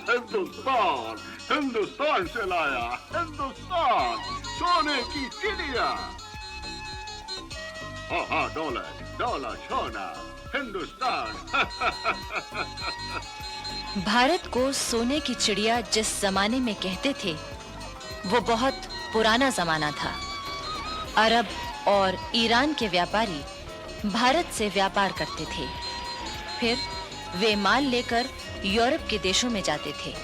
हिंदुस्तान, हिंदुस्तान से लाया, हिंदुस्तान, सोने की चिड़िया। हाँ, डॉलर, डॉलर, सोना, हिंदुस्तान। भारत को सोने की चिड़िया जिस जमाने में कहते थे, वो बहुत पुराना जमाना था। अरब और ईरान के व्यापारी भारत से व्यापार करते थे। फिर वे माल लेकर यूरोप के देशों में जाते थे।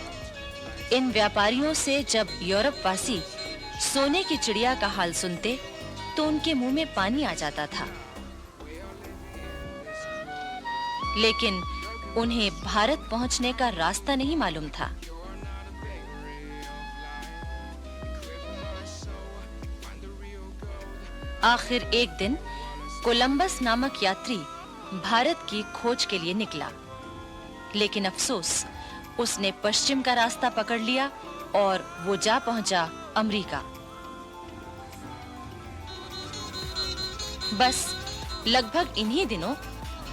इन व्यापारियों से जब यूरोप वासी सोने की चिड़िया का हाल सुनते, तो उनके मुंह में पानी आ जाता था। लेकिन उन्हें भारत पहुंचने का रास्ता नहीं मालूम था। आखिर एक दिन कोलंबस नामक यात्री भारत की खोज के लिए निकला, लेकिन अफसोस, उसने पश्चिम का रास्ता पकड़ लिया और वो जा पहुंचा अमेरिका। बस लगभग इन्हीं दिनों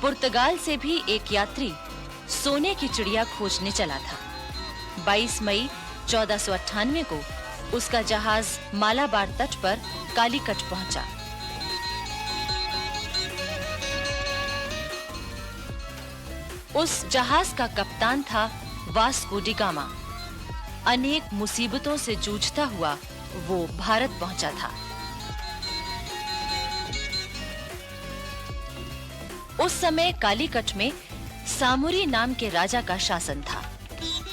पुर्तगाल से भी एक यात्री सोने की चिड़िया खोजने चला था। 22 मई 1498 को उसका जहाज मालाबार तट पर कालीकट पहुंचा। उस जहाज का कप्तान था वास्को डी गामा। अनेक मुसीबतों से जूझता हुआ वो भारत पहुंचा था। उस समय कालीकट में सामुरी नाम के राजा का शासन था।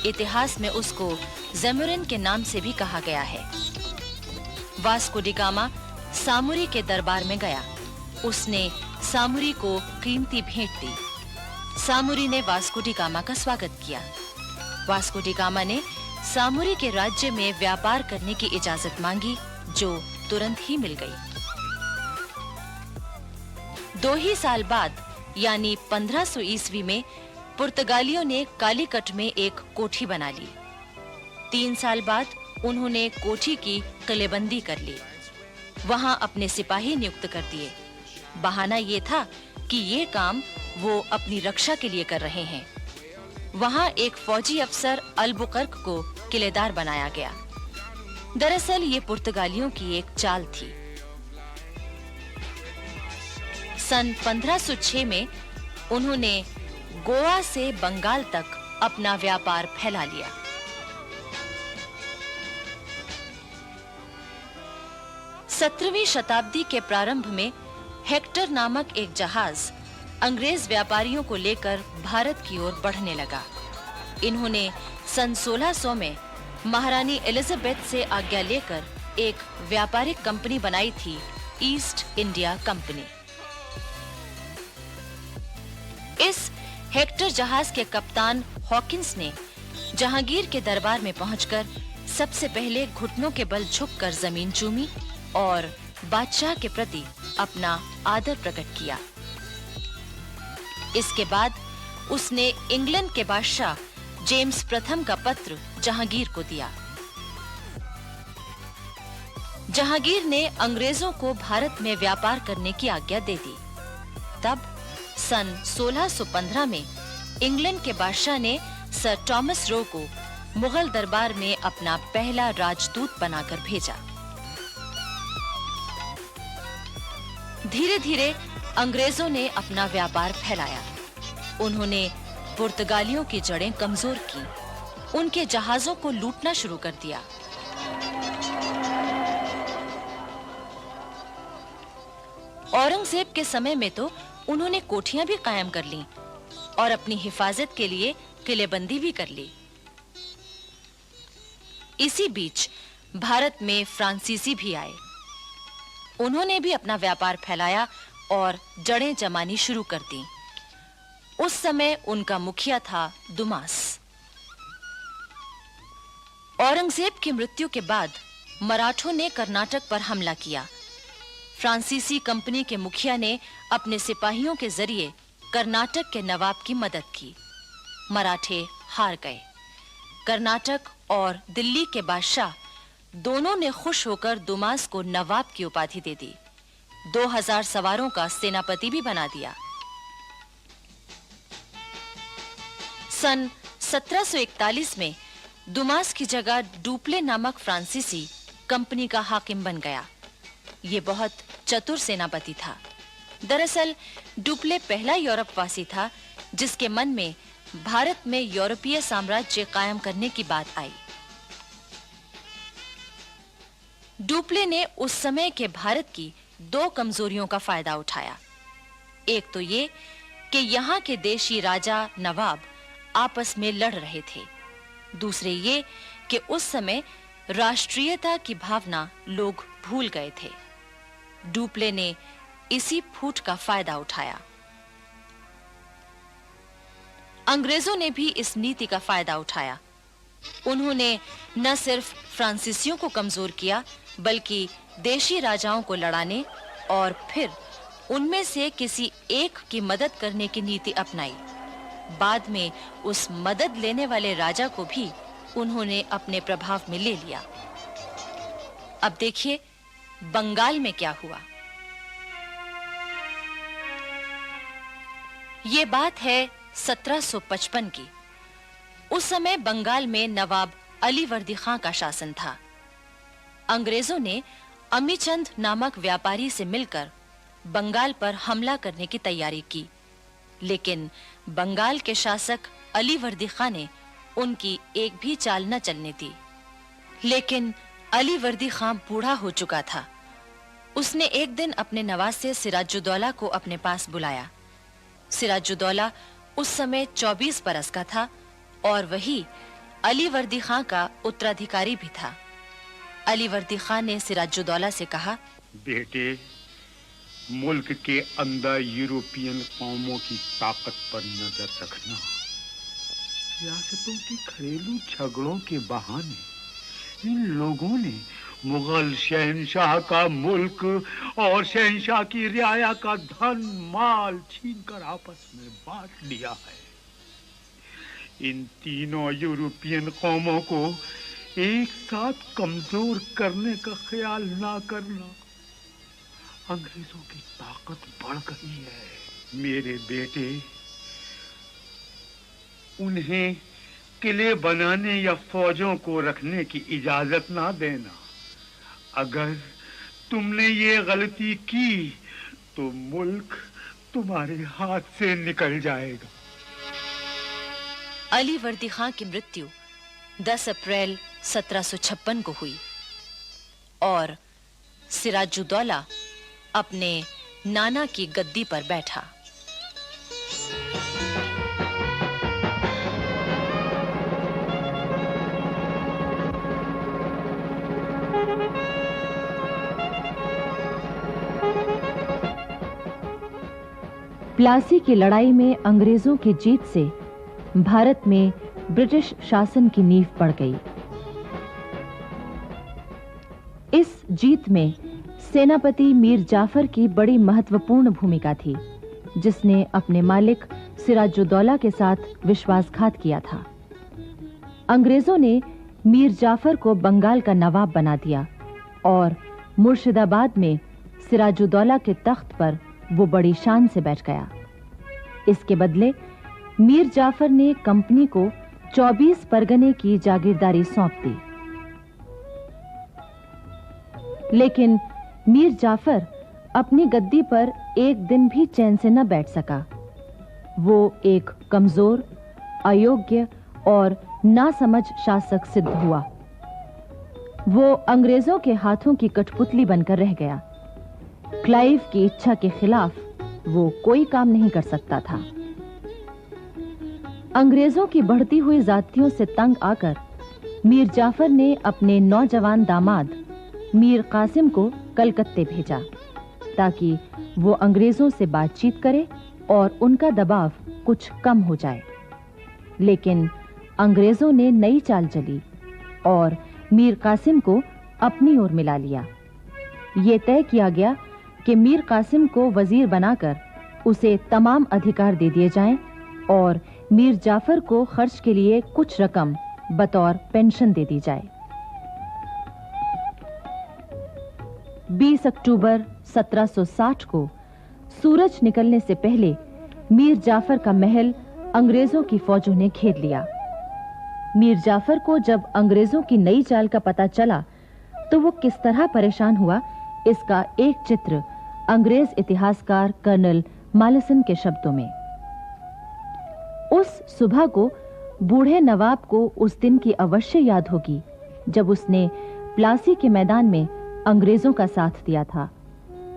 इतिहास में उसको ज़ेमुरिन के नाम से भी कहा गया है। वास्को डी गामा सामुरी के दरबार में गया। उसने सामुरी को कीमती भेंट दी। सामुरी ने वास्को डी गामा का स्वागत किया। वास्को डी गामा ने सामुरी के राज्य में व्यापार करने की इजाजत मांगी, जो तुरंत ही मिल गई। 2 ही साल बाद यानी 1500 ईस्वी में पुर्तगालियों ने कालीकट में एक कोठी बना ली। 3 साल बाद उन्होंने कोठी की किलेबंदी कर ली। वहां अपने सिपाही नियुक्त कर दिए। बहाना ये था कि ये काम वो अपनी रक्षा के लिए कर रहे हैं। वहां एक फौजी अफसर अल्बुकर्क को किलेदार बनाया गया। दरअसल ये पुर्तगालियों की एक चाल थी। सन 1506 में उन्होंने गोवा से बंगाल तक अपना व्यापार फैला लिया। सत्रहवीं शताब्दी के प्रारंभ में हेक्टर नामक एक जहाज अंग्रेज व्यापारियों को लेकर भारत की ओर बढ़ने लगा। इन्होंने सन 1600 में महारानी एलिजाबेथ से आज्ञा लेकर एक व्यापारिक कंपनी बनाई थी, ईस्ट इंडिया कंपनी। इस हेक्टर जहाज के कप्तान हॉकिंस ने जहांगीर के दरबार में पहुंचकर सबसे पहले घुटनों के बल झुककर जमीन चूमी और बादशाह के प्रति अपना आदर प्रकट किया। इसके बाद उसने इंग्लैंड के बादशाह जेम्स प्रथम का पत्र जहांगीर को दिया। जहांगीर ने अंग्रेजों को भारत में व्यापार करने की आज्ञा दे दी। तब सन 1615 में इंग्लैंड के बादशाह ने सर थॉमस रो को मुगल दरबार में अपना पहला राजदूत बनाकर भेजा। धीरे-धीरे अंग्रेजों ने अपना व्यापार फैलाया। उन्होंने पुर्तगालियों की जड़ें कमजोर की, उनके जहाजों को लूटना शुरू कर दिया। औरंगजेब के समय में तो उन्होंने कोठियां भी कायम कर लीं और अपनी हिफाजत के लिए किलेबंदी भी कर ली। इसी बीच भारत में फ्रांसीसी भी आए। उन्होंने भी अपना व्यापार फैलाया और जड़ें जमानी शुरू कर दी। उस समय उनका मुखिया था दुमास। औरंगजेब की मृत्यु के बाद मराठों ने कर्नाटक पर हमला किया। फ्रांसीसी कंपनी के मुखिया ने अपने सिपाहियों के जरिए कर्नाटक के नवाब की मदद की। मराठे हार गए। कर्नाटक और दिल्ली के बादशाह दोनों ने खुश होकर दुमास को नवाब की उपाधि दे दी। 2000 सवारों का सेनापति भी बना दिया। सन 1741 में दुमास की जगह डुप्ले नामक फ्रांसीसी कंपनी का हाकिम बन गया। ये बहुत चतुर सेनापति था। दरअसल डुप्ले पहला यूरोपवासी था जिसके मन में भारत में यूरोपीय साम्राज्य कायम करने की बात आई। डुप्ले ने उस समय के भारत की दो कमजोरियों का फायदा उठाया। एक तो ये कि यहाँ के देशी राजा नवाब आपस में लड़ रहे थे। दूसरे ये कि उस समय राष्ट्रीयता की भावना लोग भूल गए थे। डुप्ले ने इसी फूट का फायदा उठाया। अंग्रेजों ने भी इस नीति का फायदा उठाया। उन्होंने न सिर्फ फ्रांसीसियों को कमजोर किया बल्कि देशी राजाओं को लड़ाने और फिर उनमें से किसी एक की मदद करने की नीति अपनाई। बाद में उस मदद लेने वाले राजा को भी उन्होंने अपने प्रभाव में ले लिया। अब देखिए बंगाल में क्या हुआ। ये बात है 1755 की। उस समय बंगाल में नवाब अलीवर्दी खां का शासन था। अंग्रेजों ने अमीचंद नामक व्यापारी से मिलकर बंगाल पर हमला करने की तैयारी की, लेकिन बंगाल के शासक अलीवर्दी खां ने उनकी एक भी चाल न चलने दी। लेकिन अलीवर्दी खां बूढ़ा हो चुका था। उसने एक दिन अपने नवासे सिराजुद्दौला को अपने पास बुलाया। सिराजुद्दौला उस समय 24 बरस का था और वही अलीवर्दी खां का उत्तराधिकारी भी था। अलीवर्दी खां ने सिराजुद्दौला से कहा, बेटे, मुल्क के अंदर यूरोपियन कौमों की ताकत पर नजर रखना। रियासतों की घरेलू झगड़ों के बहाने इन लोगों ने मुगल शहंशाह का मुल्क और शहंशाह की रियाया का धन माल छीनकर आपस में बांट लिया है। इन तीनों यूरोपियन कौमों को एक साथ कमजोर करने का ख्याल ना करना। अंग्रेजों की ताकत बढ़ गई है। मेरे बेटे, उन्हें किले बनाने या फौजों को रखने की इजाजत ना देना। अगर तुमने ये गलती की तो मुल्क तुम्हारे हाथ से निकल जाएगा। अलीवर्दी खां की मृत्यु 10 अप्रैल 1756 को हुई और सिराजुद्दौला अपने नाना की गद्दी पर बैठा। प्लासी की लड़ाई में अंग्रेजों की जीत से भारत में ब्रिटिश शासन की नींव पड़ गई। इस जीत में सेनापति मीर जाफर की बड़ी महत्वपूर्ण भूमिका थी, जिसने अपने मालिक सिराजुद्दौला के साथ विश्वासघात किया था। अंग्रेजों ने मीर जाफर को बंगाल का नवाब बना दिया और मुर्शिदाबाद में सिराजुद्दौला के तख्त पर वो बड़ी शान से बैठ गया। इसके बदले मीर जाफर ने कंपनी को 24 परगने की जागीरदारी सौंप दी। लेकिन मीर जाफर अपनी गद्दी पर एक दिन भी चैन से न बैठ सका। वो एक कमजोर, अयोग्य और नासमझ शासक सिद्ध हुआ। वो अंग्रेजों के हाथों की कठपुतली बनकर रह गया। क्लाइव की इच्छा के खिलाफ वो कोई काम नहीं कर सकता था। अंग्रेजों की बढ़ती हुई जातियों से तंग आकर मीर जाफर ने अपने नौजवान दामाद मीर कासिम को कलकत्ते भेजा ताकि वो अंग्रेजों से बातचीत करे और उनका दबाव कुछ कम हो जाए। लेकिन अंग्रेजों ने नई चाल चली और मीर कासिम को अपनी ओर मिला लिया। ये तय किया गया कि मीर कासिम को वजीर बनाकर उसे तमाम अधिकार दे दिए जाएं और मीर जाफर को खर्च के लिए कुछ रकम बतौर पेंशन दे दी जाए। 20 अक्टूबर 1760 को सूरज निकलने से पहले मीर जाफर का महल अंग्रेजों की फौजों ने घेर लिया मीर जाफर को जब अंग्रेजों की नई चाल का पता चला तो वो किस तरह परेशान हुआ, इसका एक चित्र अंग्रेज इतिहासकार कर्नल मालेसन के शब्दों में। उस सुबह को बूढ़े नवाब को उस दिन की अवश्य याद होगी जब उसने प्लासी के मैदान में अंग्रेजों का साथ दिया था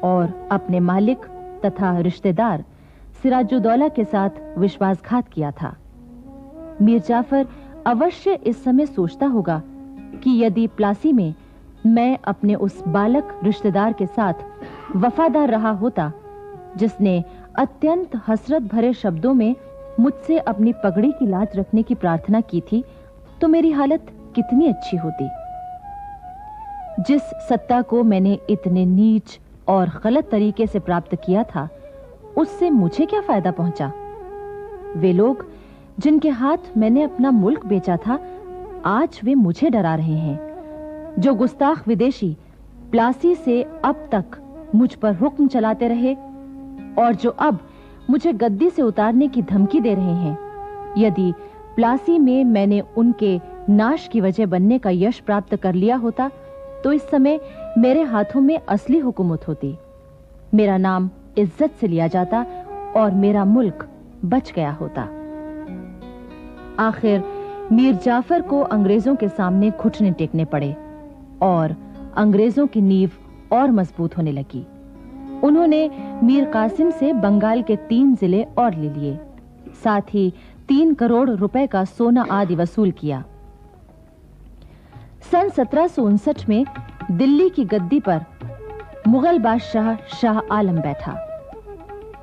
और अपने मालिक तथा रिश्तेदार सिराजुद्दौला के साथ विश्वासघात किया था। मीर जाफर अवश्य इस समय सोचता होगा कि यदि प्लासी में मैं अपने उस बालक रिश्तेदार के साथ वफादार रहा होता जिसने अत्यंत हसरत भरे शब्दों में मुझसे अपनी पगड़ी की लाज रखने की प्रार्थना की थी, तो मेरी हालत कितनी अच्छी होती। जिस सत्ता को मैंने इतने नीच और गलत तरीके से प्राप्त किया था, उससे मुझे क्या फायदा पहुंचा? वे लोग जिनके हाथ मैंने अपना मुल्क बेचा था, आज वे मुझे डरा रहे हैं। जो गुस्ताख विदेशी प्लासी से अब तक मुझ पर हुक्म चलाते रहे और जो अब मुझे गद्दी से उतारने की धमकी दे रहे हैं, यदि प्लासी में मैंने उनके नाश की वजह बनने का यश प्राप्त कर लिया होता, तो इस समय मेरे हाथों में असली हुकूमत होती। मेरा नाम इज्जत से लिया जाता और मेरा मुल्क बच गया होता। आखिर मीर जाफर को अंग्रेजों के सामने घुटने टेकने पड़े और अंग्रेजों की नींव और मजबूत होने लगी। उन्होंने मीर कासिम से बंगाल के 3 जिले और ले लिए, साथ ही 3 करोड़ रुपए का सोना आदि वसूल किया। सन 1759 में दिल्ली की गद्दी पर मुगल बादशाह शाह आलम बैठा।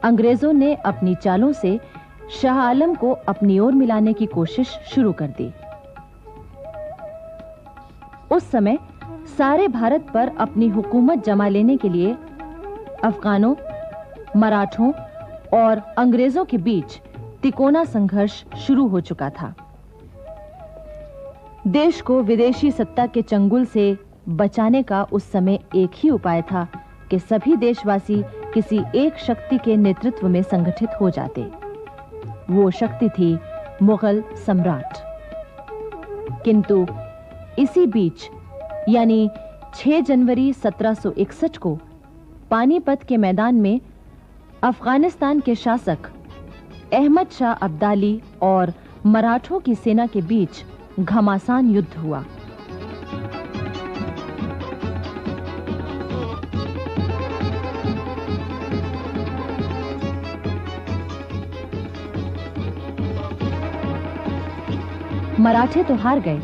अंग्रेजों ने अपनी चालों से शाह आलम को अपनी ओर मिलाने की कोशिश शुरू कर दी। उस समय सारे भारत पर अपनी हुकूमत जमा लेने के लिए अफगानों, मराठों और अंग्रेजों के बीच तिकोना संघर्ष शुरू हो चुका था। देश को विदेशी सत्ता के चंगुल से बचाने का उस समय एक ही उपाय था कि सभी देशवासी किसी एक शक्ति के नेतृत्व में संगठित हो जाते। वो शक्ति थी मुगल सम्राट। किंतु इसी बीच यानी 6 जनवरी 1761 को पानीपत के मैदान में अफगानिस्तान के शासक अहमद शाह अब्दाली और मराठों की सेना के बीच घमासान युद्ध हुआ। मराठे तो हार गए,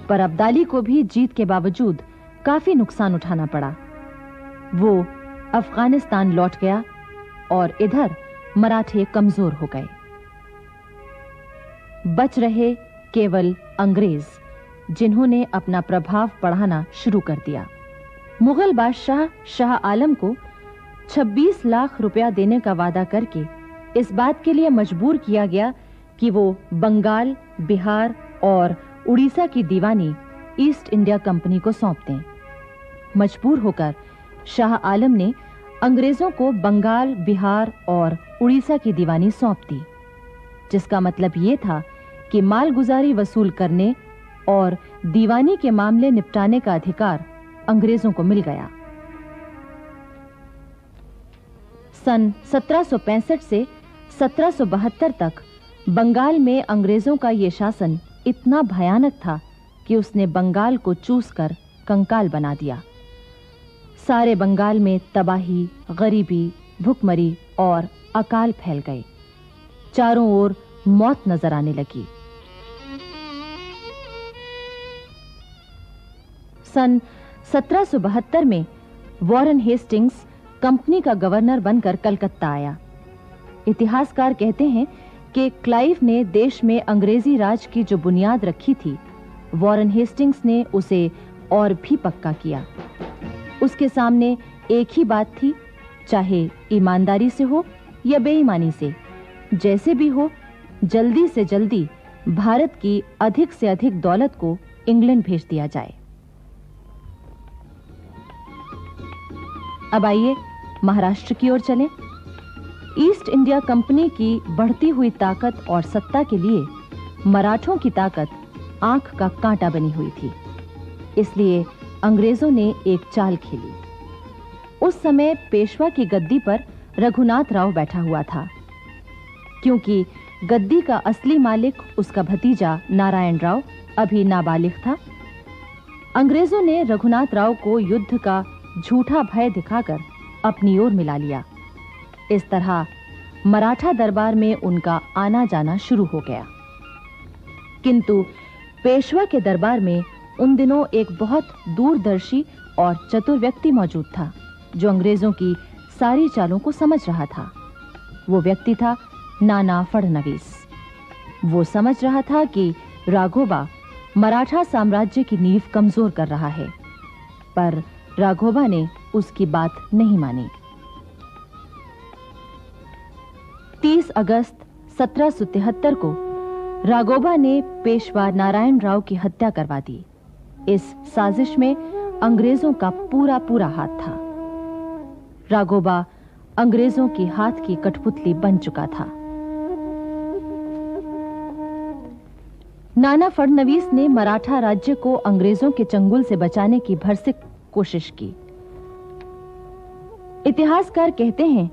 पर अब्दाली को भी जीत के बावजूद काफी नुकसान उठाना पड़ा। वो अफगानिस्तान लौट गया और इधर मराठे कमजोर हो गए। बच रहे केवल अंग्रेज, जिन्होंने अपना प्रभाव बढ़ाना शुरू कर दिया। मुगल बादशाह शाह आलम को 26 लाख रुपया देने का वादा करके इस बात के लिए मजबूर किया गया कि वो बंगाल, बिहार और उड़ीसा की दीवानी ईस्ट इंडिया कंपनी को सौंप दें। मजबूर होकर शाह आलम ने अंग्रेजों को बंगाल, बिहार और उड़ीसा की दीवानी सौंप दी, जिसका मतलब यह था कि मालगुजारी वसूल करने और दीवानी के मामले निपटाने का अधिकार अंग्रेजों को मिल गया। सन 1765 से 1772 तक बंगाल में अंग्रेजों का यह शासन इतना भयानक था कि उसने बंगाल को चूसकर कंकाल बना दिया। सारे बंगाल में तबाही, गरीबी, भुखमरी और अकाल फैल गए। चारों ओर मौत नजर आने लगी। सन 1772 में वॉरेन हेस्टिंग्स कंपनी का गवर्नर बनकर कलकत्ता आया। इतिहासकार कहते हैं कि क्लाइव ने देश में अंग्रेजी राज की जो बुनियाद रखी थी, वॉरेन हेस्टिंग्स ने उसे और भी पक्का किया। उसके सामने एक ही बात थी, चाहे ईमानदारी से हो या बेईमानी से, जैसे भी हो, जल्दी से जल्दी भारत की अधिक से अधिक दौलत को इंग्लैंड भेज दिया जाए। अब आइए महाराष्ट्र की ओर चलें। ईस्ट इंडिया कंपनी की बढ़ती हुई ताकत और सत्ता के लिए मराठों की ताकत आंख का कांटा बनी हुई थी। इसलिए अंग्रेजों ने एक चाल खेली। उस समय पेशवा की गद्दी पर रघुनाथ राव बैठा हुआ था। क्योंकि गद्दी का असली मालिक उसका भतीजा नारायण राव अभी नाबालिग था, अंग्रेजों ने रघुनाथ राव को युद्ध का झूठा भय दिखाकर अपनी ओर मिला लिया। इस तरह मराठा दरबार में उनका आना जाना शुरू हो गया। किंतु पेशवा के दरबार में उन दिनों एक बहुत दूरदर्शी और चतुर व्यक्ति मौजूद था, जो अंग्रेजों की सारी चालों को समझ रहा था। वो व्यक्ति था नाना फडणवीस। वो समझ रहा था कि राघोबा मराठा साम्राज्य की नींव कमजोर कर रहा है, पर राघोबा ने उसकी बात नहीं मानी। 30 अगस्त 1773 को राघोबा ने पेशवा नारायण राव की हत्या करवा दी। इस साजिश में अंग्रेजों का पूरा हाथ था। राघोबा अंग्रेजों की हाथ की कठपुतली बन चुका था। नाना फडणवीस ने मराठा राज्य को अंग्रेजों के चंगुल से बचाने की भरसक कोशिश की। इतिहासकार कहते हैं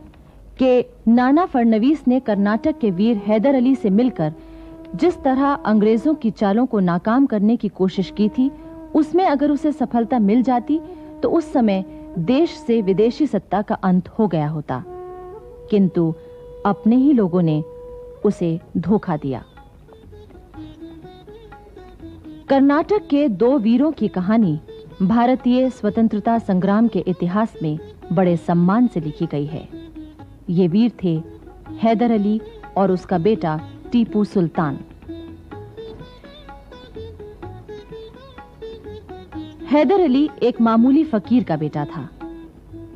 कि नाना फडणवीस ने कर्नाटक के वीर हैदर अली से मिलकर जिस तरह अंग्रेजों की चालों को नाकाम करने की कोशिश की थी, उसमें अगर उसे सफलता मिल जाती तो उस समय देश से विदेशी सत्ता का अंत हो गया होता। किंतु अपने ही लोगों ने उसे धोखा दिया। कर्नाटक के 2 वीरों की कहानी भारतीय स्वतंत्रता संग्राम के इतिहास में बड़े सम्मान से लिखी गई है। ये वीर थे हैदर अली और उसका बेटा टीपू सुल्तान। हैदर अली एक मामूली फकीर का बेटा था।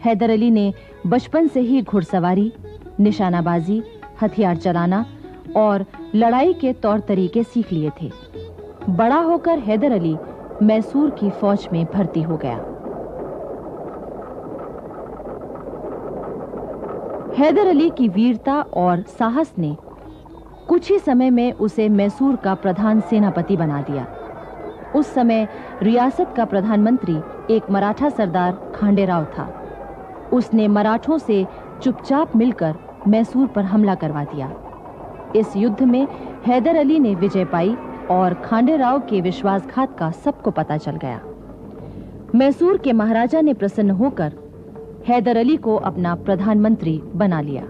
हैदर अली ने बचपन से ही घुड़सवारी, निशानाबाजी, हथियार चलाना और लड़ाई के तौर तरीके सीख लिए थे। बड़ा होकर हैदर अली मैसूर की फौज में भर्ती हो गया। हैदर अली की वीरता और साहस ने कुछ ही समय में उसे मैसूर का प्रधान सेनापति बना दिया। उस समय रियासत का प्रधानमंत्री एक मराठा सरदार खांडेराव था। उसने मराठों से चुपचाप मिलकर मैसूर पर हमला करवा दिया। इस युद्ध में हैदर अली ने विजय पाई और खांडेराव के विश्वासघात का सबको पता चल गया। मैसूर के महाराजा ने प्रसन्न होकर हैदर अली को अपना प्रधानमंत्री बना लिया।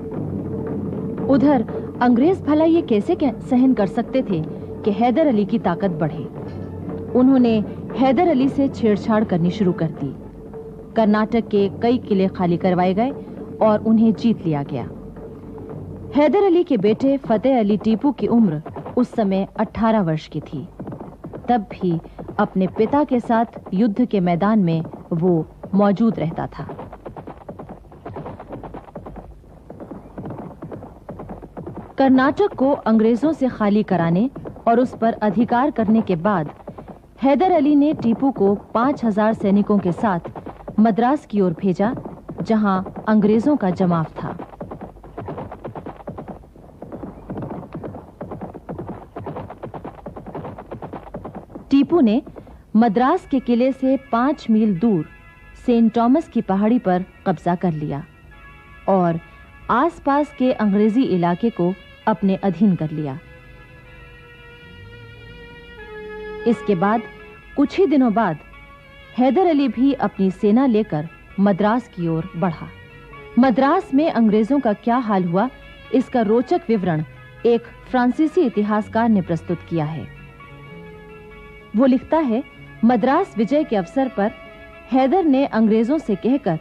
उधर अंग्रेज भला ये कैसे सहन कर सकते थे कि हैदर अली की ताकत बढ़े। उन्होंने हैदर अली से छेड़छाड़ करनी शुरू कर दी। कर्नाटक के कई किले खाली करवाए गए और उन्हें जीत लिया गया। हैदर अली के बेटे फतेह अली टीपू की उम्र उस समय 18 वर्ष की थी। तब भी अपने पिता के साथ युद्ध के मैदान में वो मौजूद रहता था। कर्नाटक को अंग्रेजों से खाली कराने और उस पर अधिकार करने के बाद हैदर अली ने टीपू को 5000 सैनिकों के साथ मद्रास की ओर भेजा, जहां अंग्रेजों का जमाव था। टीपू ने मद्रास के किले से 5 मील दूर सेंट थॉमस की पहाड़ी पर कब्जा कर लिया और आसपास के अंग्रेजी इलाके को अपने अधीन कर लिया। इसके बाद कुछ ही दिनों बाद हैदर अली भी अपनी सेना लेकर मद्रास की ओर बढ़ा। मद्रास में अंग्रेजों का क्या हाल हुआ, इसका रोचक विवरण एक फ्रांसीसी इतिहासकार ने प्रस्तुत किया है। वो लिखता है, मद्रास विजय के अवसर पर हैदर ने अंग्रेजों से कहकर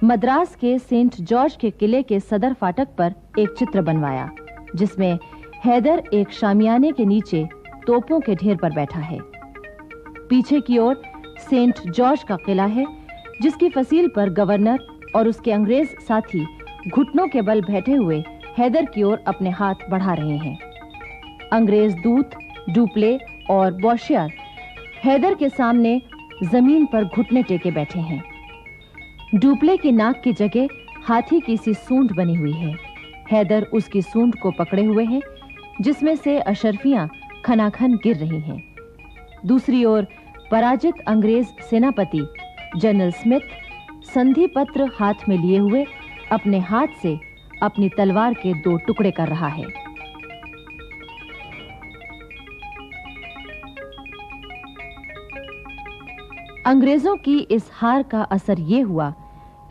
मद्रास के सेंट जॉर्ज के किले के सदर फाटक पर एक चित्र बनवाया, जिसमें हैदर एक शामियाने के नीचे तोपों के ढेर पर बैठा है। पीछे की ओर सेंट जॉर्ज का किला है, जिसकी फसील पर गवर्नर और उसके अंग्रेज साथी घुटनों के बल बैठे हुए हैदर की ओर अपने हाथ बढ़ा रहे हैं। अंग्रेज दूत, डुप्ले और बॉशियर हैदर के सामने जमीन पर घुटने टेके बैठे हैं। डुप्ले की नाक की जगह हाथी की सी सूंड बनी हुई है। हैदर उसकी सूंड को पकड़े हुए हैं, जिसमें से अशर्फियां खनाखन गिर रही हैं। दूसरी ओर पराजित अंग्रेज सेनापति जनरल स्मिथ संधि पत्र हाथ में लिए हुए अपने हाथ से अपनी तलवार के 2 टुकड़े कर रहा है। अंग्रेजों की इस हार का असर यह हुआ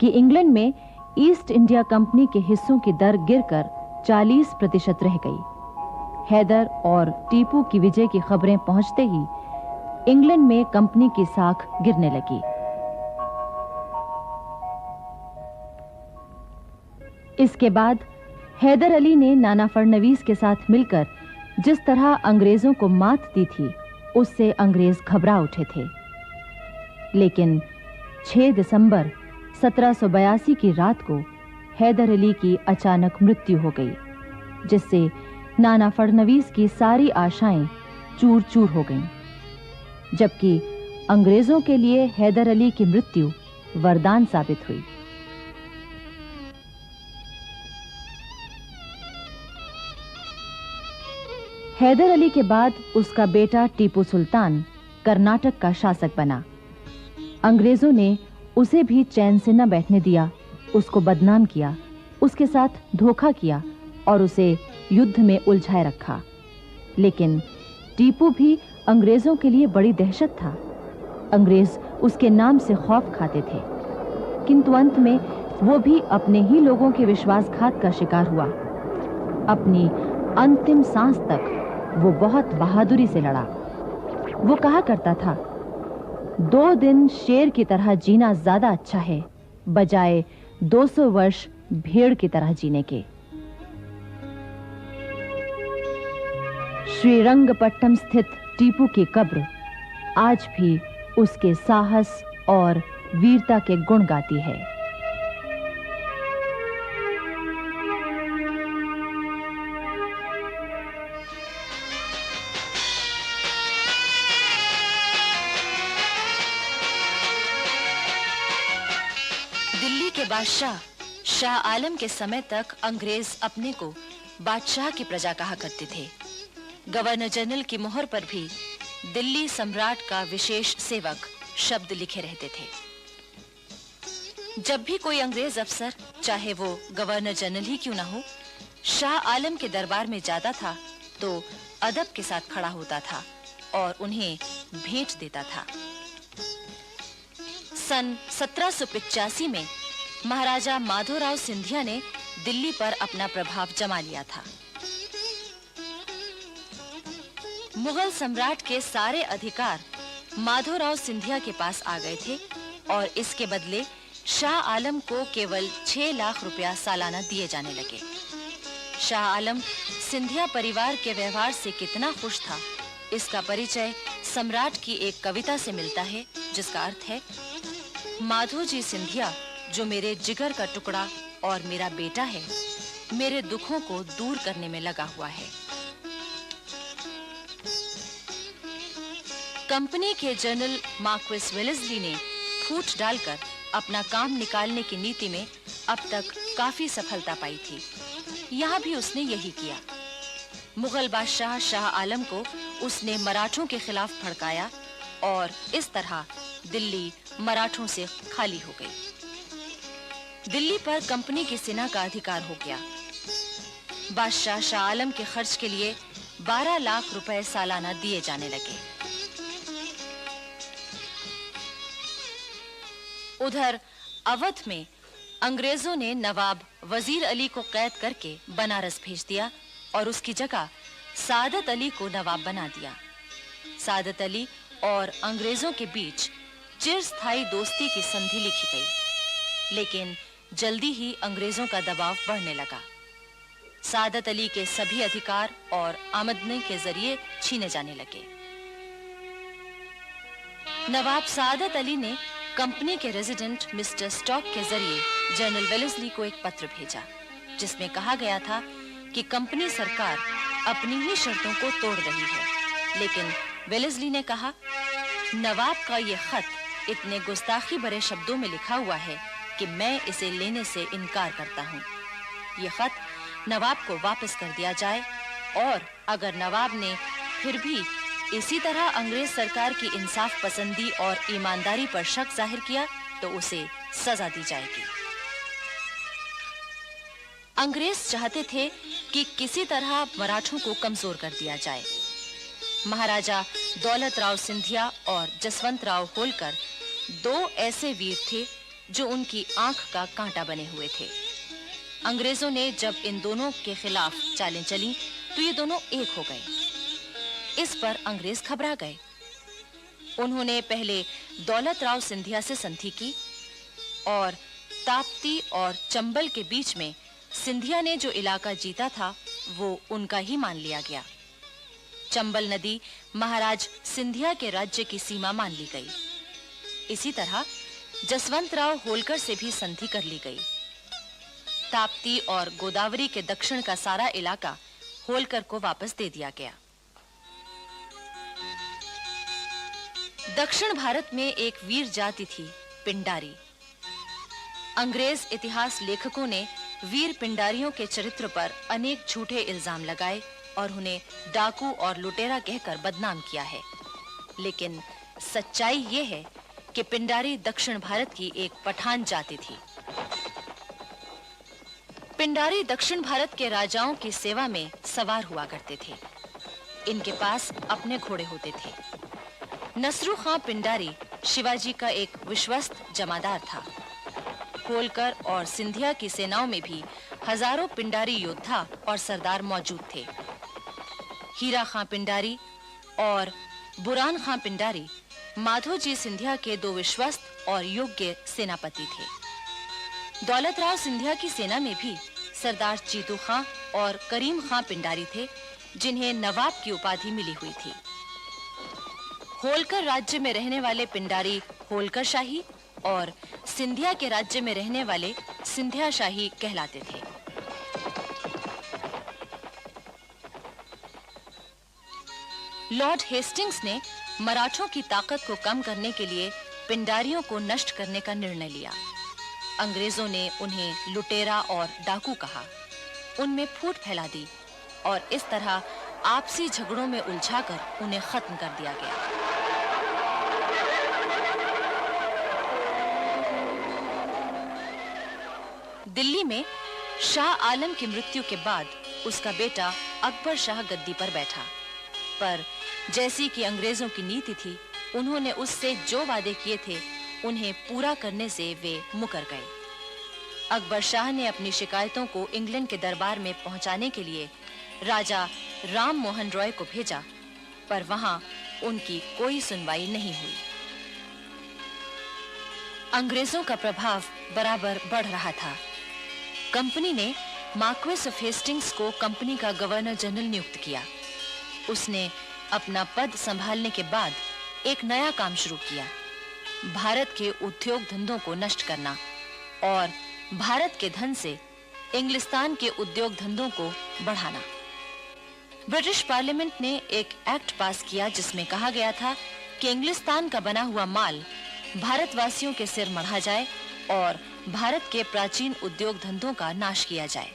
कि इंग्लैंड में ईस्ट इंडिया कंपनी के हिस्सों की दर गिरकर 40% रह गई। हैदर और टीपू की विजय की खबरें पहुंचते ही इंग्लैंड में कंपनी की साख गिरने लगी। इसके बाद हैदर अली ने नाना फडणवीस के साथ मिलकर जिस तरह अंग्रेजों को मात दी थी, उससे अंग्रेज घबरा उठे थे। लेकिन 6 दिसंबर 1782 की रात को हैदर अली की अचानक मृत्यु हो गई, जिससे नाना फडणवीस की सारी आशाएं चूर-चूर हो गईं। जबकि अंग्रेजों के लिए हैदर अली की मृत्यु वरदान साबित हुई। हैदर अली के बाद उसका बेटा टीपू सुल्तान कर्नाटक का शासक बना। अंग्रेजों ने उसे भी चैन से न बैठने दिया, उसको बदनाम किया, उसके साथ धोखा किया और उसे युद्ध में उलझाए रखा। लेकिन टीपू भी अंग्रेजों के लिए बड़ी दहशत था। अंग्रेज उसके नाम से खौफ खाते थे, किंतु अंत में वो भी अपने ही लोगों के विश्वासघात का शिकार हुआ। अपनी अंतिम सांस तक वो बहुत बहादुरी से लड़ा। वो कहा करता था, 2 दिन शेर की तरह जीना ज्यादा अच्छा है, बजाय 200 वर्ष भेड़ की तरह जीने के। श्रीरंगपट्टनम स्थित टीपू की कब्र आज भी उसके साहस और वीरता के गुण गाती है। दिल्ली के बादशाह शाह आलम के समय तक अंग्रेज अपने को बादशाह की प्रजा कहा करते थे। गवर्नर जनरल की मोहर पर भी दिल्ली सम्राट का विशेष सेवक शब्द लिखे रहते थे। जब भी कोई अंग्रेज अफसर, चाहे वो गवर्नर जनरल ही क्यों ना हो, शाह आलम के दरबार में जाता था तो अदब के साथ खड़ा होता था और उन्हें भेंट देता था। सन 1785 में महाराजा माधोराव सिंधिया ने दिल्ली पर अपना प्रभाव जमा लिया था। मुगल सम्राट के सारे अधिकार माधोराव सिंधिया के पास आ गए थे और इसके बदले शाह आलम को केवल 6 लाख रुपया सालाना दिए जाने लगे। शाह आलम सिंधिया परिवार के व्यवहार से कितना खुश था, इसका परिचय सम्राट की एक कविता से मिलता है, जिसका अर्थ है, माधोजी सिंधिया जो मेरे जिगर का टुकड़ा और मेरा बेटा है, मेरे दुखों को दूर करने में लगा हुआ है। कंपनी के जनरल मार्क्विस वेलेस्ली ने फूट डालकर अपना काम निकालने की नीति में अब तक काफी सफलता पाई थी। यहाँ भी उसने यही किया। मुगल बादशाह शाह आलम को उसने मराठों के खिलाफ भड़काया और इस तरह दिल्ली मराठों से खाली हो गई। दिल्ली पर कंपनी की सेना का अधिकार हो गया। बादशाह शाह आलम के खर्च के लिए 12 लाख रुपए सालाना दिए जाने लगे। उधर अवध में अंग्रेजों ने नवाब वजीर अली को कैद करके बनारस भेज दिया और उसकी जगह सादत अली को नवाब बना दिया। सादत अली और अंग्रेजों के बीच चिरस्थायी दोस्ती की संधि लिखी गई, लेकिन जल्दी ही अंग्रेजों का दबाव बढ़ने लगा। सादत अली के सभी अधिकार और आमदनी के जरिए छीने जाने लगे। नवाब सादत अली ने कंपनी के रेजिडेंट मिस्टर स्टॉक के जरिए जनरल वेलेस्ली को एक पत्र भेजा, जिसमें कहा गया था कि कंपनी सरकार अपनी ही शर्तों को तोड़ रही है। लेकिन वेलेस्ली ने कहा, नवाब का ये खत इतने गुस्ताखी भरे शब्दों में लिखा हुआ है कि मैं इसे लेने से इनकार करता हूँ। ये खत नवाब को वापस कर दिया जाए और अगर नवाब ने फिर भी इसी तरह अंग्रेज सरकार की इंसाफ पसंदी और ईमानदारी पर शक जाहिर किया तो उसे सजा दी जाएगी। अंग्रेज चाहते थे कि किसी तरह मराठों को कमजोर कर दिया जाए। महाराजा दौलत राव सिंधिया और जसवंत राव होलकर दो ऐसे वीर थे जो उनकी आंख का कांटा बने हुए थे। अंग्रेजों ने जब इन दोनों के खिलाफ चालें चली तो ये दोनों एक हो गए। इस पर अंग्रेज घबरा गए। उन्होंने पहले दौलत राव सिंधिया से संधि की और ताप्ती और चंबल के बीच में सिंधिया ने जो इलाका जीता था वो उनका ही मान लिया गया। चंबल नदी महाराज सिंधिया के राज्य की सीमा मान ली गई। इसी तरह जसवंत राव होलकर से भी संधि कर ली गई। ताप्ती और गोदावरी के दक्षिण का सारा इलाका होलकर को वापस दे दिया गया। दक्षिण भारत में एक वीर जाति थी पिंडारी। अंग्रेज इतिहास लेखकों ने वीर पिंडारियों के चरित्र पर अनेक झूठे इल्जाम लगाए और उन्हें डाकू और लुटेरा कहकर बदनाम किया है। लेकिन सच्चाई ये है कि पिंडारी दक्षिण भारत की एक पठान जाति थी। पिंडारी दक्षिण भारत के राजाओं की सेवा में सवार हुआ करते थे। इनके पास अपने घोड़े होते थे। नसरू खां पिंडारी शिवाजी का एक विश्वस्त जमादार था। होलकर और सिंधिया की सेनाओं में भी हजारों पिंडारी योद्धा और सरदार मौजूद थे। हीरा खां पिंडारी और बुरान खां पिंडारी माधोजी सिंधिया के दो विश्वस्त और योग्य सेनापति थे। दौलत राव सिंधिया की सेना में भी सरदार चीतू खां और करीम खां पिंडारी थे, जिन्हें नवाब की उपाधि मिली हुई थी। होलकर राज्य में रहने वाले पिंडारी होलकर शाही और सिंधिया के राज्य में रहने वाले सिंधिया शाही कहलाते थे। लॉर्ड हेस्टिंग्स ने मराठों की ताकत को कम करने के लिए पिंडारियों को नष्ट करने का निर्णय लिया। अंग्रेजों ने उन्हें लुटेरा और डाकू कहा, उनमें फूट फैला दी और इस तरह आपसी झगड़ों में उलझाकर उन्हें खत्म कर दिया गया। दिल्ली में शाह आलम की मृत्यु के बाद उसका बेटा अकबर शाह गद्दी पर बैठा, पर जैसी कि अंग्रेजों की नीति थी, उन्होंने उससे जो वादे किए थे उन्हें पूरा करने से वे मुकर गए। अकबर शाह ने अपनी शिकायतों को इंग्लैंड के दरबार में पहुंचाने के लिए राजा राम मोहन रॉय को भेजा, पर वहां उनकी कोई सुनवाई नहीं हुई। अंग्रेजों का प्रभाव बराबर बढ़ रहा था। कंपनी ने मार्क्वेस ऑफ हेस्टिंग्स को कंपनी का गवर्नर जनरल नियुक्त किया। उसने अपना पद संभालने के बाद एक नया काम शुरू किया, भारत के उद्योग धंधों को नष्ट करना और भारत के धन से इंग्लिस्तान के उद्योग धंधों को बढ़ाना। ब्रिटिश पार्लियामेंट ने एक एक्ट पास किया जिसमें कहा गया था कि इंग्लिस्तान का बना हुआ माल भारतवासियों के सिर मढ़ा जाए और भारत के प्राचीन उद्योग धंधों का नाश किया जाए।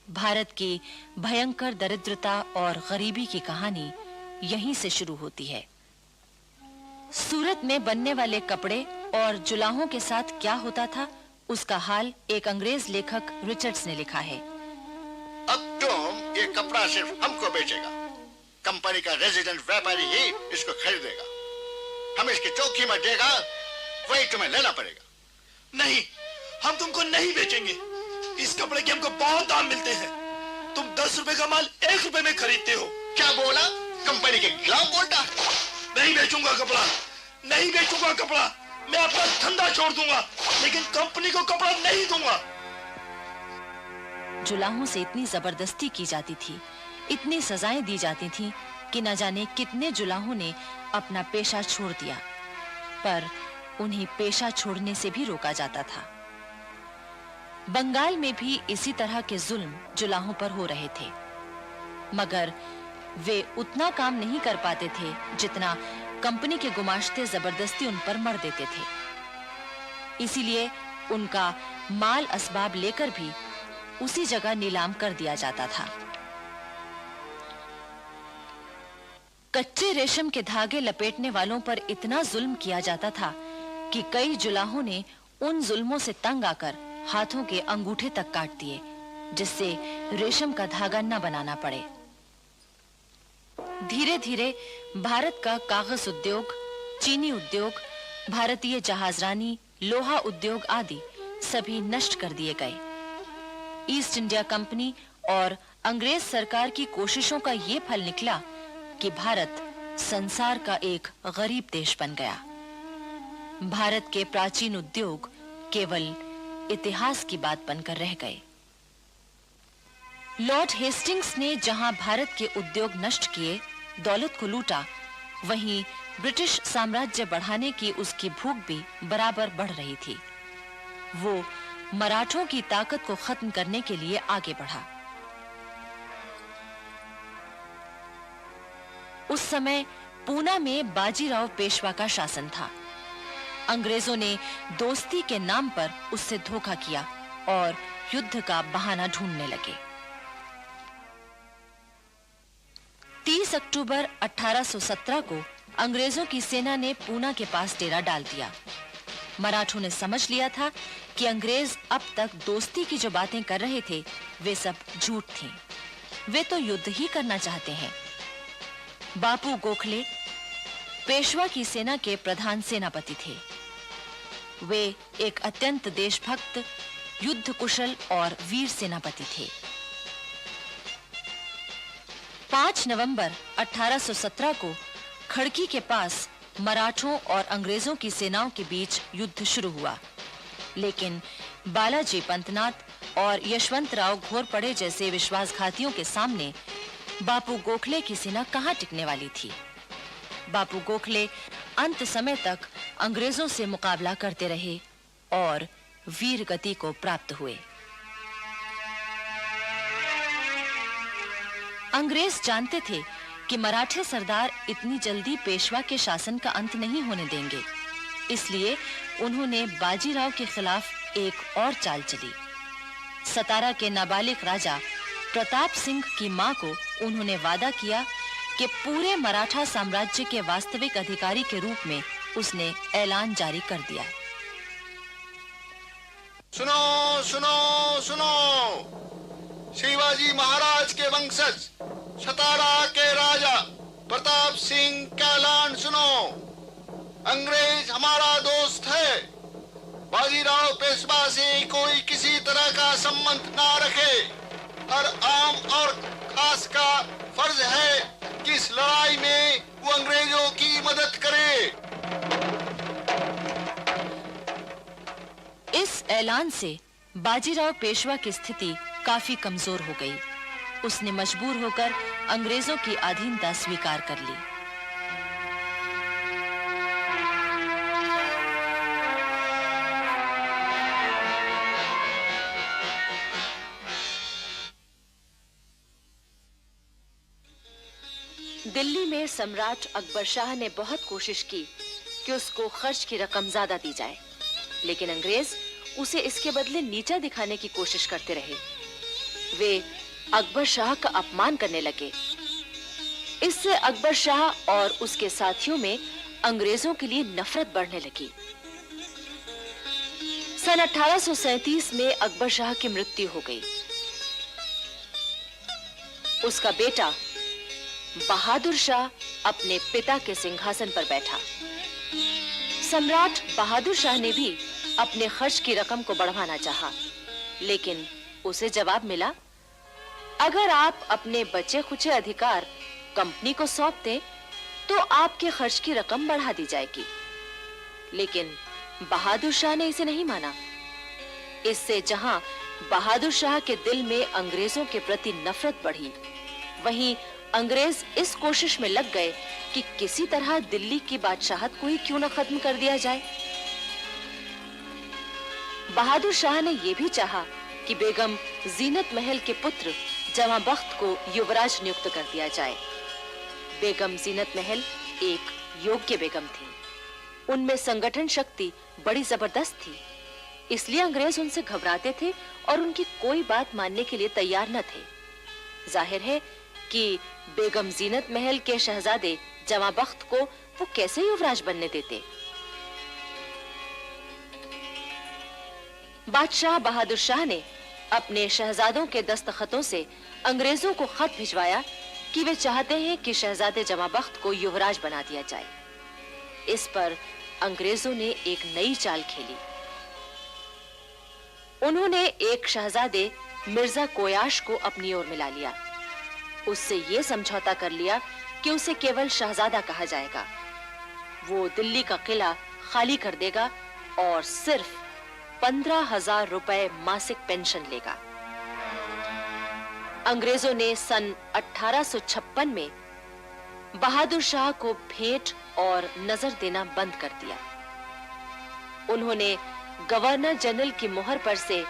भारत की भयंकर दरिद्रता और गरीबी की कहानी यहीं से शुरू होती है। सूरत में बनने वाले कपड़े और जुलाहों के साथ क्या होता था, उसका हाल एक अंग्रेज लेखक रिचर्ड्स ने लिखा है। अब तुम ये कपड़ा सिर्फ हमको बेचेगा, कंपनी का रेजिडेंट व्यापारी ही इसको खरीदेगा। हम इसकी जो कीमत देगा वही तुम्हें लेना पड़ेगा। नहीं, हम तुमको नहीं बेचेंगे। इस कपड़े के हमको बहुत दाम मिलते हैं। तुम 10 रुपए का माल 1 रुपए में खरीदते हो। क्या बोला? कंपनी के खिलाफ बोलता? नहीं बेचूंगा कपड़ा, नहीं बेचूंगा कपड़ा। मैं अपना धंधा छोड़ दूंगा, लेकिन कंपनी को कपड़ा नहीं दूंगा। जुलाहों से इतनी जबरदस्ती की जाती थी, इतनी सजाएं दी जाती थीं कि न जाने कितने जुलाहों ने अपना पेशा छोड़ दिया, पर उन्हें पेशा छोड़ने से भी रोका जाता था। बंगाल में भी इसी तरह के जुल्म जुलाहों पर हो रहे थे, मगर वे उतना काम नहीं कर पाते थे जितना कंपनी के गुमाश्ते जबरदस्ती उन पर मर देते थे। इसीलिए उनका माल असबाब लेकर भी उसी जगह नीलाम कर दिया जाता था। कच्चे रेशम के धागे लपेटने वालों पर इतना जुल्म किया जाता था कि कई जुलाहों ने उन जुल्मों से तंग आकर हाथों के अंगूठे तक काट दिए, जिससे रेशम का धागा न बनाना पड़े। धीरे-धीरे भारत का कागज उद्योग, चीनी उद्योग, भारतीय जहाजरानी, लोहा उद्योग आदि सभी नष्ट कर दिए गए। ईस्ट इंडिया कंपनी और अंग्रेज सरकार की कोशिशों का ये फल निकला कि भारत संसार का एक गरीब देश बन गया। भारत के प्राचीन उद्योग केवल इतिहास की बात बनकर रह गए। लॉर्ड हेस्टिंग्स ने जहां भारत के उद्योग नष्ट किए, दौलत को लूटा, वहीं ब्रिटिश साम्राज्य बढ़ाने की उसकी भूख भी बराबर बढ़ रही थी। वो मराठों की ताकत को खत्म करने के लिए आगे बढ़ा। उस समय पूना में बाजीराव पेशवा का शासन था। अंग्रेजों ने दोस्ती के नाम पर उससे धोखा किया और युद्ध का बहाना ढूंढने लगे। 30 अक्टूबर 1817 को अंग्रेजों की सेना ने पूना के पास डेरा डाल दिया। मराठों ने समझ लिया था कि अंग्रेज अब तक दोस्ती की जो बातें कर रहे थे वे सब झूठ थीं। वे तो युद्ध ही करना चाहते हैं। बापू गोखले पेशवा की सेना के प्रधान सेनापति थे। वे एक अत्यंत देशभक्त, युद्ध कुशल और वीर सेनापति थे। 5 नवंबर 1817 को खड़की के पास मराठों और अंग्रेजों की सेनाओं के बीच युद्ध शुरू हुआ, लेकिन बालाजी पंतनाथ और यशवंतराव घोरपड़े जैसे विश्वासघातियों के सामने बापू गोखले की सेना कहां टिकने वाली थी। बापू गोखले अंत समय तक अंग्रेजों से मुकाबला करते रहे और वीर गति को प्राप्त हुए। अंग्रेज जानते थे कि मराठे सरदार इतनी जल्दी पेशवा के शासन का अंत नहीं होने देंगे, इसलिए उन्होंने बाजीराव के खिलाफ एक और चाल चली। सतारा के नाबालिग राजा प्रताप सिंह की मां को उन्होंने वादा किया कि पूरे मराठा साम्राज्य के वास्तविक अधिकारी के रूप में उसने ऐलान जारी कर दिया। सुनो सुनो सुनो, शिवाजी महाराज के वंशज सतारा के राजा प्रताप सिंह का ऐलान सुनो। अंग्रेज हमारा दोस्त है। बाजीराव पेशवा से कोई किसी तरह का संबंध ना रखे। हर आम और खास का फर्ज है कि इस लड़ाई में वो अंग्रेजों की मदद करे। इस ऐलान से बाजीराव पेशवा की स्थिति काफी कमजोर हो गई। उसने मजबूर होकर अंग्रेजों की अधीनता स्वीकार कर ली। दिल्ली में सम्राट अकबर शाह ने बहुत कोशिश की कि उसको खर्च की रकम ज्यादा दी जाए, लेकिन अंग्रेज उसे इसके बदले नीचा दिखाने की कोशिश करते रहे। वे अकबर शाह का अपमान करने लगे। इससे अकबर शाह और उसके साथियों में अंग्रेजों के लिए नफरत बढ़ने लगी। सन 1837 में अकबर शाह की मृत्यु हो गई। उसका बेटा बहादुर शाह अपने पिता के सिंहासन पर बैठा। सम्राट बहादुर शाह ने भी अपने खर्च की रकम को बढ़ाना चाहा, लेकिन उसे जवाब मिला, अगर आप अपने बचे खुचे अधिकार कंपनी को सौंप दें तो आपके खर्च की रकम बढ़ा दी जाएगी। लेकिन बहादुर शाह ने इसे नहीं माना। इससे जहां बहादुर शाह के दिल में अंग्रेजों के प्रति नफरत बढ़ी, वहीं अंग्रेज इस कोशिश में लग गए कि किसी तरह दिल्ली की बादशाहत को ही क्यों न खत्म कर दिया जाए। बहादुर शाह ने यह भी चाहा कि बेगम जीनत महल के पुत्र जवां बख्त को युवराज नियुक्त कर दिया जाए। बेगम जीनत महल एक योग्य बेगम थी। उनमें संगठन शक्ति बड़ी जबरदस्त थी, इसलिए अंग्रेज उनसे घबराते थे और उनकी कोई बात मानने के लिए तैयार न थे। जाहिर है कि बेगम जीनत महल के शहजादे जमां बख्त को वो कैसे युवराज बनने देते। बादशाह बहादुर शाह ने अपने शहजादों के दस्तखतों से अंग्रेजों को खत भिजवाया कि वे चाहते हैं कि शहजादे जमां बख्त को युवराज बना दिया जाए। इस पर अंग्रेजों ने एक नई चाल खेली। उन्होंने एक शहजादे मिर्जा कोयाश को अपनी ओर मिला लिया। उससे ये समझौता कर लिया कि उसे केवल शहजादा कहा जाएगा। वो दिल्ली का किला खाली कर देगा और सिर्फ 15,000 रुपए मासिक पेंशन लेगा। अंग्रेजों ने सन 1856 में बहादुर शाह को भेंट और नजर देना बंद कर दिया। उन्होंने गवर्नर जनरल की मोहर पर से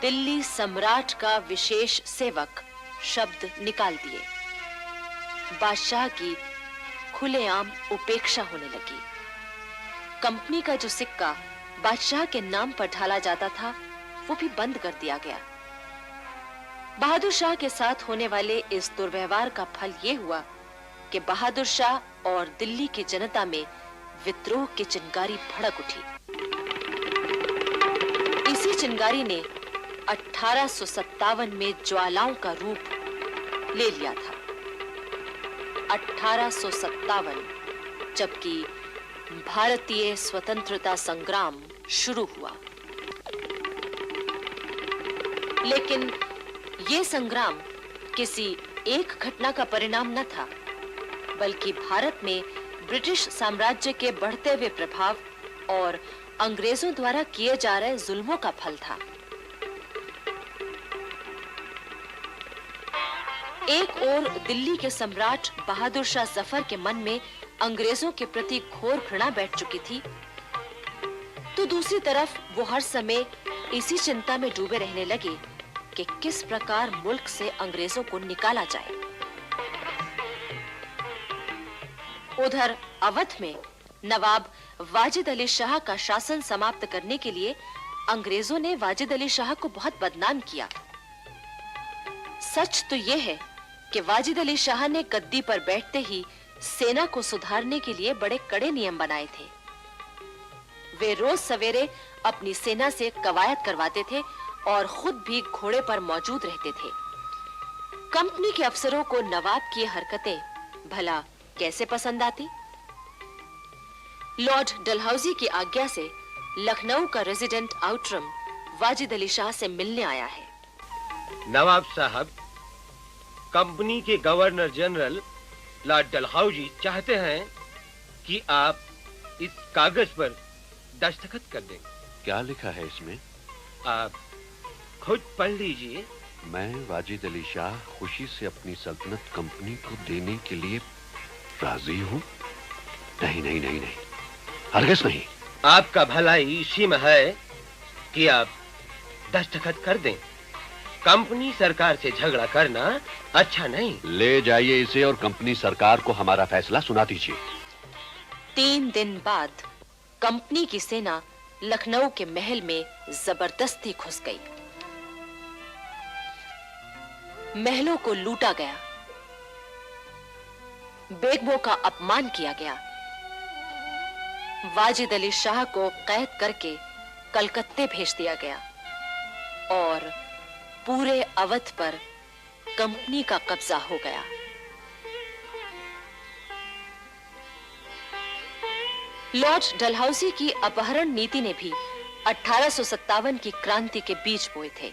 दिल्ली सम्राट का विशेष सेवक शब्द निकाल दिए। बादशाह की खुलेआम उपेक्षा होने लगी। कंपनी का जो सिक्का बादशाह के नाम पर ढाला जाता था वो भी बंद कर दिया गया। बहादुर शाह के साथ होने वाले इस दुर्व्यवहार का फल ये हुआ कि बहादुर शाह और दिल्ली की जनता में विद्रोह की चिंगारी भड़क उठी। इसी चिंगारी ने 1857 में ज्वालाओं का रूप ले लिया था। 1857, जबकि भारतीय स्वतंत्रता संग्राम शुरू हुआ। लेकिन यह संग्राम किसी एक घटना का परिणाम न था, बल्कि भारत में ब्रिटिश साम्राज्य के बढ़ते हुए प्रभाव और अंग्रेजों द्वारा किए जा रहे जुल्मों का फल था। एक ओर दिल्ली के सम्राट बहादुर शाह जफर के मन में अंग्रेजों के प्रति घोर घृणा बैठ चुकी थी, तो दूसरी तरफ वो हर समय इसी चिंता में डूबे रहने लगे कि किस प्रकार मुल्क से अंग्रेजों को निकाला जाए। उधर अवध में नवाब वाजिद अली शाह का शासन समाप्त करने के लिए अंग्रेजों ने वाजिद अली शाह को बहुत बदनाम किया। सच तो यह है कि वाजिद अली शाह ने गद्दी पर बैठते ही सेना को सुधारने के लिए बड़े कड़े नियम बनाए थे। वे रोज सवेरे अपनी सेना से कवायद करवाते थे और खुद भी घोड़े पर मौजूद रहते थे। कंपनी के अफसरों को नवाब की हरकतें भला कैसे पसंद आती? लॉर्ड डलहौजी की आज्ञा से लखनऊ का रेजिडेंट आउटरम वाजिद अली शाह से मिलने आया है। नवाब साहब, कंपनी के गवर्नर जनरल लॉर्ड डलहौजी चाहते हैं कि आप इस कागज पर दस्तखत कर दें। क्या लिखा है इसमें? आप खुद पढ़ लीजिए। मैं वाजिद अली शाह खुशी से अपनी सल्तनत कंपनी को देने के लिए राजी हूँ। नहीं नहीं नहीं नहीं, हरगिज़ नहीं। आपका भलाई इसी में है कि आप दस्तखत कर दें। कंपनी सरकार से झगड़ा करना अच्छा नहीं। ले जाइए इसे और कंपनी सरकार को हमारा फैसला सुना दीजिए। 3 दिन बाद कंपनी की सेना लखनऊ के महल में जबरदस्ती घुस गई। महलों को लूटा गया, बेगमों का अपमान किया गया। वाजिद अली शाह को कैद करके कलकत्ते भेज दिया गया और पूरे अवध पर कंपनी का कब्जा हो गया। लॉर्ड डलहौजी की अपहरण नीति ने भी 1857 की क्रांति के बीज बोए थे।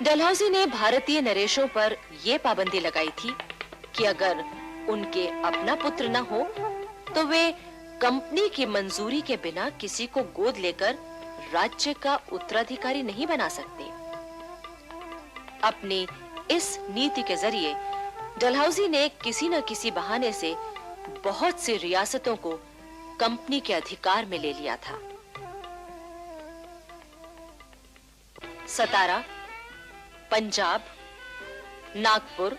डलहौजी ने भारतीय नरेशों पर यह पाबंदी लगाई थी कि अगर उनके अपना पुत्र न हो तो वे कंपनी की मंजूरी के बिना किसी को गोद लेकर राज्य का उत्तराधिकारी नहीं बना सकते। अपनी इस नीति के जरिए डलहौजी ने किसी न किसी बहाने से बहुत सी रियासतों को कंपनी के अधिकार में ले लिया था। सतारा, पंजाब, नागपुर,